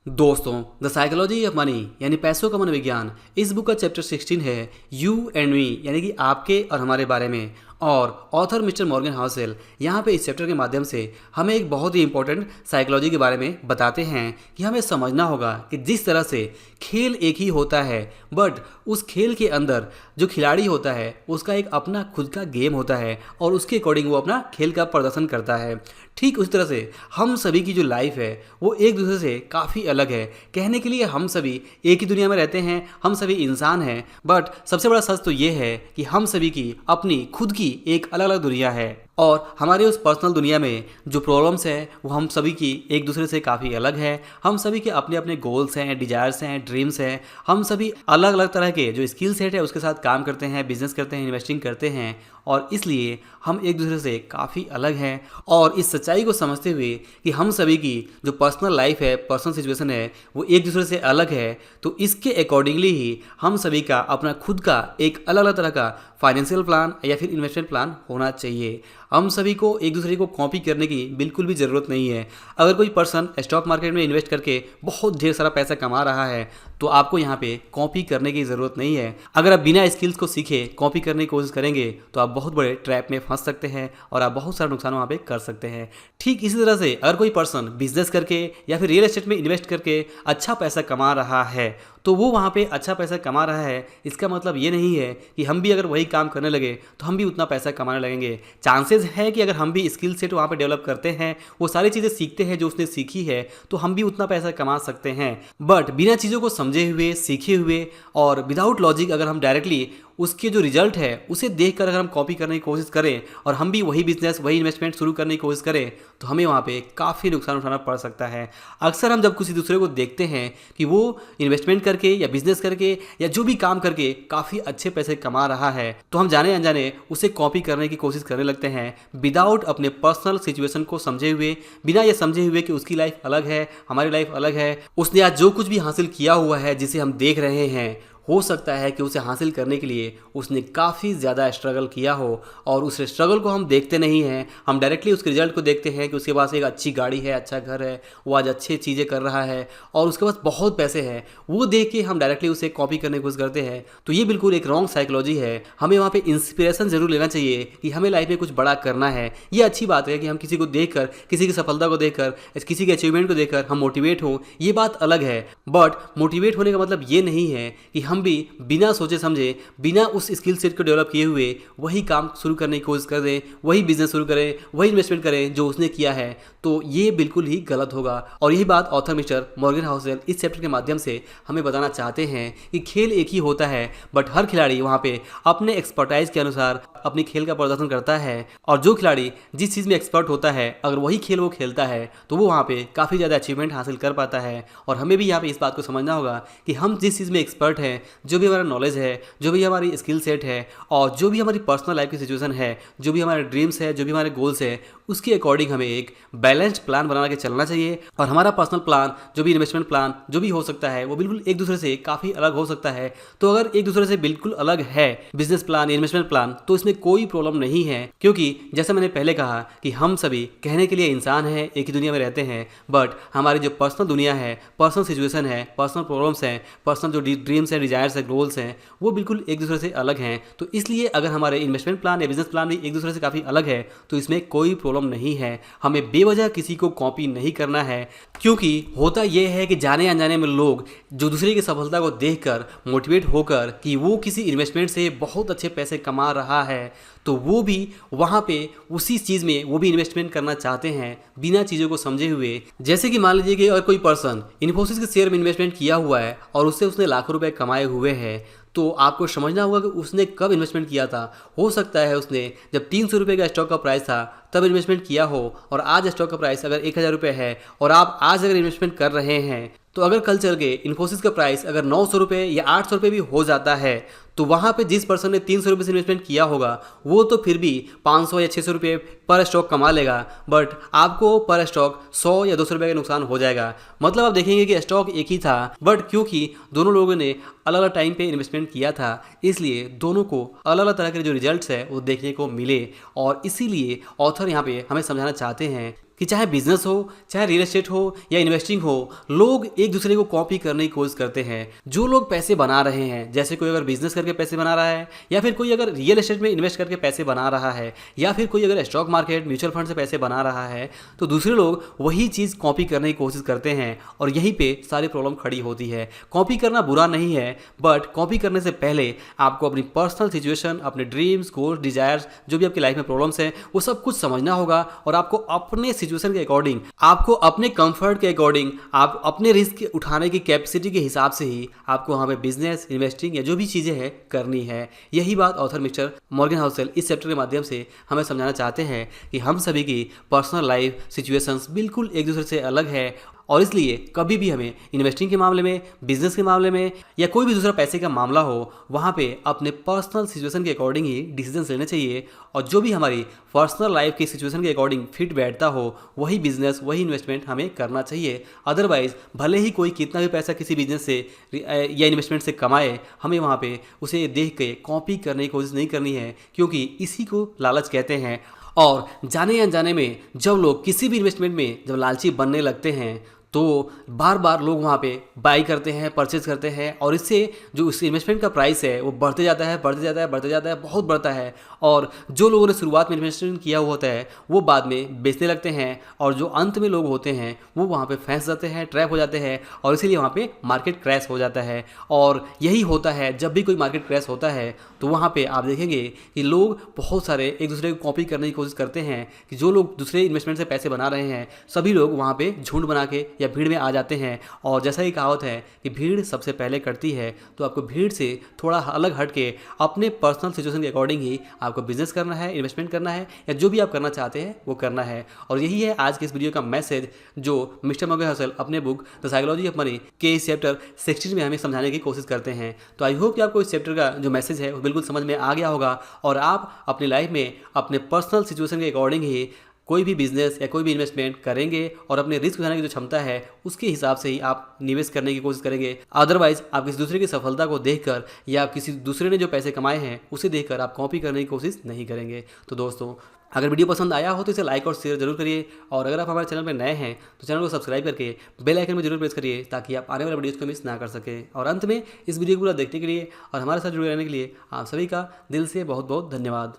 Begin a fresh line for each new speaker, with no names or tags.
दोस्तों, the psychology of money यानी पैसों का मनोविज्ञान, इस बुक का चैप्टर 16 है यू एंड मी यानी कि आपके और हमारे बारे में। और ऑथर मिस्टर मॉर्गन हाउसेल यहाँ पे इस चैप्टर के माध्यम से हमें एक बहुत ही इंपॉर्टेंट साइकोलॉजी के बारे में बताते हैं कि हमें समझना होगा कि जिस तरह से खेल एक ही होता है, बट उस खेल के अंदर जो खिलाड़ी होता है उसका एक अपना खुद का गेम होता है और उसके अकॉर्डिंग वो अपना खेल का प्रदर्शन करता है। ठीक उसी तरह से हम सभी की जो लाइफ है वो एक दूसरे से काफ़ी अलग है। कहने के लिए हम सभी एक ही दुनिया में रहते हैं, हम सभी इंसान हैं, बट सबसे बड़ा सच तो ये है कि हम सभी की अपनी खुद की एक अलग अलग दुनिया है और हमारे उस पर्सनल दुनिया में जो प्रॉब्लम्स हैं वो हम सभी की एक दूसरे से काफ़ी अलग है। हम सभी के अपने अपने गोल्स हैं, डिजायर्स हैं, ड्रीम्स हैं। हम सभी अलग अलग तरह के जो स्किल सेट है उसके साथ काम करते हैं, बिजनेस करते हैं, इन्वेस्टिंग करते हैं और इसलिए हम एक दूसरे से काफ़ी अलग हैं। और इस सच्चाई को समझते हुए कि हम सभी की जो पर्सनल लाइफ है, पर्सनल सिचुएशन है वो एक दूसरे से अलग है, तो इसके अकॉर्डिंगली ही हम सभी का अपना खुद का एक अलग अलग तरह का फाइनेंशियल प्लान या फिर इन्वेस्टमेंट प्लान होना चाहिए। हम सभी को एक दूसरे को कॉपी करने की बिल्कुल भी ज़रूरत नहीं है। अगर कोई पर्सन स्टॉक मार्केट में इन्वेस्ट करके बहुत ढेर सारा पैसा कमा रहा है तो आपको यहाँ पे कॉपी करने की ज़रूरत नहीं है। अगर आप बिना स्किल्स को सीखे कॉपी करने की कोशिश करेंगे तो आप बहुत बड़े ट्रैप में फंस सकते हैं और आप बहुत सारा नुकसान वहाँ पे कर सकते हैं। ठीक इसी तरह से अगर कोई पर्सन बिजनेस करके या फिर रियल एस्टेट में इन्वेस्ट करके अच्छा पैसा कमा रहा है तो वो वहाँ पे अच्छा पैसा कमा रहा है, इसका मतलब ये नहीं है कि हम भी अगर वही काम करने लगे तो हम भी उतना पैसा कमाने लगेंगे। चांसेस है कि अगर हम भी स्किल सेट वहाँ पे डेवलप करते हैं, वो सारी चीज़ें सीखते हैं जो उसने सीखी है, तो हम भी उतना पैसा कमा सकते हैं। बट बिना चीज़ों को समझे हुए, सीखे हुए और विदाउट लॉजिक अगर हम डायरेक्टली उसके जो रिजल्ट है उसे देखकर अगर हम कॉपी करने की कोशिश करें और हम भी वही बिजनेस, वही इन्वेस्टमेंट शुरू करने की कोशिश करें तो हमें वहाँ पे काफ़ी नुकसान उठाना पड़ सकता है। अक्सर हम जब किसी दूसरे को देखते हैं कि वो इन्वेस्टमेंट करके या बिजनेस करके या जो भी काम करके काफ़ी अच्छे पैसे कमा रहा है तो हम जाने अनजाने उसे कॉपी करने की कोशिश करने लगते हैं विदाउट अपने पर्सनल सिचुएशन को समझे हुए, बिना ये समझे हुए कि उसकी लाइफ अलग है, हमारी लाइफ अलग है। उसने आज जो कुछ भी हासिल किया हुआ है जिसे हम देख रहे हैं, हो सकता है कि उसे हासिल करने के लिए उसने काफ़ी ज़्यादा स्ट्रगल किया हो और उस स्ट्रगल को हम देखते नहीं हैं। हम डायरेक्टली उसके रिजल्ट को देखते हैं कि उसके पास एक अच्छी गाड़ी है, अच्छा घर है, वो आज अच्छी चीज़ें कर रहा है और उसके पास बहुत पैसे हैं। वो देख के हम डायरेक्टली उसे कॉपी करने की कोशिश करते हैं। तो ये बिल्कुल एक रॉन्ग साइकोलॉजी है। हमें वहाँ पर इंस्पिरेशन ज़रूर लेना चाहिए कि हमें लाइफ में कुछ बड़ा करना है। ये अच्छी बात है कि हम किसी को देखकर, किसी की सफलता को देखकर, किसी के अचीवमेंट को देखकर हम मोटिवेट हों, ये बात अलग है। बट मोटिवेट होने का मतलब ये नहीं है कि हम भी बिना सोचे समझे, बिना उस स्किल सेट को डेवलप किए हुए वही काम शुरू करने की कोशिश कर दें, वही बिजनेस शुरू करें, वही इन्वेस्टमेंट करें जो उसने किया है, तो ये बिल्कुल ही गलत होगा। और यही बात ऑथर मिस्टर मॉर्गन हाउसेल इस चैप्टर के माध्यम से हमें बताना चाहते हैं कि खेल एक ही होता है, बट हर खिलाड़ी वहाँ पे अपने एक्सपर्टाइज के अनुसार अपनी खेल का प्रदर्शन करता है और जो खिलाड़ी जिस चीज़ में एक्सपर्ट होता है अगर वही खेल वो खेलता है तो वो वहाँ पे काफ़ी ज़्यादा अचीवमेंट हासिल कर पाता है। और हमें भी यहाँ पे इस बात को समझना होगा कि हम जिस चीज़ में एक्सपर्ट हैं, जो भी हमारा नॉलेज है, जो भी हमारी स्किल सेट है और जो भी हमारी पर्सनल लाइफ की सिचुएशन है, जो भी हमारे ड्रीम्स है, जो भी हमारे गोल्स है, उसके अकॉर्डिंग हमें एक बैलेंस्ड प्लान बना के चलना चाहिए। और हमारा पर्सनल प्लान, जो भी इन्वेस्टमेंट प्लान जो भी हो सकता है वो बिल्कुल एक दूसरे से काफ़ी अलग हो सकता है। तो अगर एक दूसरे से बिल्कुल अलग है बिजनेस प्लान, इन्वेस्टमेंट प्लान, तो इसमें कोई प्रॉब्लम नहीं है, क्योंकि जैसा मैंने पहले कहा कि हम सभी कहने के लिए इंसान हैं, एक ही दुनिया में रहते हैं, बट हमारी जो पर्सनल दुनिया है, पर्सनल सिचुएशन है, पर्सनल प्रॉब्लम्स हैं, पर्सनल जो ड्रीम्स हैं, डिजायर्स है, गोल्स हैं, वो बिल्कुल एक दूसरे से अलग हैं। तो इसलिए अगर हमारे इन्वेस्टमेंट प्लान या बिजनेस प्लान भी एक दूसरे से काफ़ी अलग है तो इसमें कोई प्रॉब्लम नहीं है। हमें बेवजह किसी को कॉपी नहीं करना है, क्योंकि होता यह है कि जाने अनजाने में लोग जो दूसरे की सफलता को देखकर मोटिवेट होकर कि वो किसी इन्वेस्टमेंट से बहुत अच्छे पैसे कमा रहा है तो वो भी वहाँ पे उसी चीज़ में वो भी इन्वेस्टमेंट करना चाहते हैं बिना चीज़ों को समझे हुए। जैसे कि मान लीजिए कि अगर कोई पर्सन इन्फोसिस के शेयर में इन्वेस्टमेंट किया हुआ है और उससे उसने लाखों रुपए कमाए हुए हैं, तो आपको समझना होगा कि उसने कब इन्वेस्टमेंट किया था। हो सकता है उसने जब 300 रुपये का स्टॉक का प्राइस था तब इन्वेस्टमेंट किया हो और आज स्टॉक का प्राइस अगर 1000 रुपये है और आप आज अगर इन्वेस्टमेंट कर रहे हैं तो अगर कल चल के इन्फोसिस का प्राइस अगर 900 रुपये या 800 रुपये भी हो जाता है तो वहाँ पे जिस पर्सन ने 300 रुपये से इन्वेस्टमेंट किया होगा वो तो फिर भी 500 या 600 रुपये पर स्टॉक कमा लेगा, बट आपको पर स्टॉक 100 या 200 रुपये का नुकसान हो जाएगा। मतलब आप देखेंगे कि स्टॉक एक ही था, बट क्योंकि दोनों लोगों ने अलग अलग टाइम पे इन्वेस्टमेंट किया था इसलिए दोनों को अलग अलग तरह के जो रिजल्ट्स है वो देखने को मिले। और इसीलिए ऑथर यहाँ पे हमें समझाना चाहते हैं कि चाहे बिजनेस हो, चाहे रियल एस्टेट हो या इन्वेस्टिंग हो, लोग एक दूसरे को कॉपी करने की कोशिश करते हैं। जो लोग पैसे बना रहे हैं, जैसे कोई अगर बिजनेस करके पैसे बना रहा है, या फिर कोई अगर रियल एस्टेट में इन्वेस्ट करके पैसे बना रहा है, या फिर कोई अगर स्टॉक मार्केट म्यूचुअल फंड से पैसे बना रहा है, तो दूसरे लोग वही चीज़ कॉपी करने की कोशिश करते हैं और यहीं पे सारी प्रॉब्लम खड़ी होती है। कॉपी करना बुरा नहीं है, बट कॉपी करने से पहले आपको अपनी पर्सनल सिचुएशन, अपने ड्रीम्स, गोल्स, डिजायर्स, जो भी आपकी लाइफ में प्रॉब्लम्स हैं, वो सब कुछ समझना होगा और आपको अपने सिचुएशन के अकॉर्डिंग, आपको अपने कंफर्ट के अकॉर्डिंग, आप अपने रिस्क उठाने की कैपेसिटी के हिसाब से ही आपको वहाँ पे बिजनेस, इन्वेस्टिंग या जो भी चीज़ें हैं करनी है। यही बात ऑथर मिस्टर मॉर्गन हाउसेल इस चैप्टर के माध्यम से हमें समझाना चाहते हैं कि हम सभी की पर्सनल लाइफ सिचुएशंस बिल्कुल एक दूसरे से अलग है और इसलिए कभी भी हमें इन्वेस्टिंग के मामले में, बिजनेस के मामले में या कोई भी दूसरा पैसे का मामला हो, वहाँ पे अपने पर्सनल सिचुएशन के अकॉर्डिंग ही डिसीजंस लेने चाहिए और जो भी हमारी पर्सनल लाइफ की सिचुएशन के अकॉर्डिंग फिट बैठता हो वही बिजनेस, वही इन्वेस्टमेंट हमें करना चाहिए। अदरवाइज भले ही कोई कितना भी पैसा किसी बिजनेस से या इन्वेस्टमेंट से कमाए, हमें वहाँ पे उसे देख के कॉपी करने की कोशिश नहीं करनी है, क्योंकि इसी को लालच कहते हैं। और जाने अनजाने में जब लोग किसी भी इन्वेस्टमेंट में जब लालची बनने लगते हैं तो बार बार लोग वहाँ पे बाई करते हैं, परचेज करते हैं और इससे जो उस इन्वेस्टमेंट का प्राइस है वो बढ़ते जाता है, बढ़ते जाता है, बढ़ते जाता है, बहुत बढ़ता है। और जो लोगों ने शुरुआत में इन्वेस्टमेंट किया हुआ होता है वो बाद में बेचने लगते हैं और जो अंत में लोग होते हैं वो वहाँ पे फंस जाते हैं, ट्रैप हो जाते हैं और इसीलिए वहाँ पे मार्केट क्रैश हो जाता है। और यही होता है, जब भी कोई मार्केट क्रैश होता है तो वहाँ पे आप देखेंगे कि लोग बहुत सारे एक दूसरे को कॉपी करने की कोशिश करते हैं कि जो लोग दूसरे इन्वेस्टमेंट से पैसे बना रहे हैं सभी लोग वहाँ पे झुंड बना के या भीड़ में आ जाते हैं। और जैसा ही कहावत है कि भीड़ सबसे पहले कटती है, तो आपको भीड़ से थोड़ा अलग हट के अपने पर्सनल सिचुएशन के अकॉर्डिंग ही आपको बिजनेस करना है, इन्वेस्टमेंट करना है या जो भी आप करना चाहते हैं वो करना है। और यही है आज के इस वीडियो का मैसेज जो मिस्टर मॉर्गन हाउसेल अपने book the psychology of money के इस चैप्टर 16 में हमें समझाने की कोशिश करते हैं। तो आई होप कि आपको इस चैप्टर का जो मैसेज है वो बिल्कुल समझ में आ गया होगा और आप अपनी लाइफ में अपने पर्सनल सिचुएशन के अकॉर्डिंग ही कोई भी बिजनेस या कोई भी इन्वेस्टमेंट करेंगे और अपने रिस्क उठाने की जो क्षमता है उसके हिसाब से ही आप निवेश करने की कोशिश करेंगे। अदरवाइज आप किसी दूसरे की सफलता को देखकर या किसी दूसरे ने जो पैसे कमाए हैं उसे देखकर आप कॉपी करने की कोशिश नहीं करेंगे। तो दोस्तों, अगर वीडियो पसंद आया हो तो इसे लाइक और शेयर जरूर करिए और अगर आप हमारे चैनल पर नए हैं तो चैनल को सब्सक्राइब करके बेल आइकन में जरूर प्रेस करिए ताकि आप आने वाले वीडियोज़ को मिस ना कर सकें। और अंत में इस वीडियो को पूरा देखने के लिए और हमारे साथ जुड़े रहने के लिए आप सभी का दिल से बहुत बहुत धन्यवाद।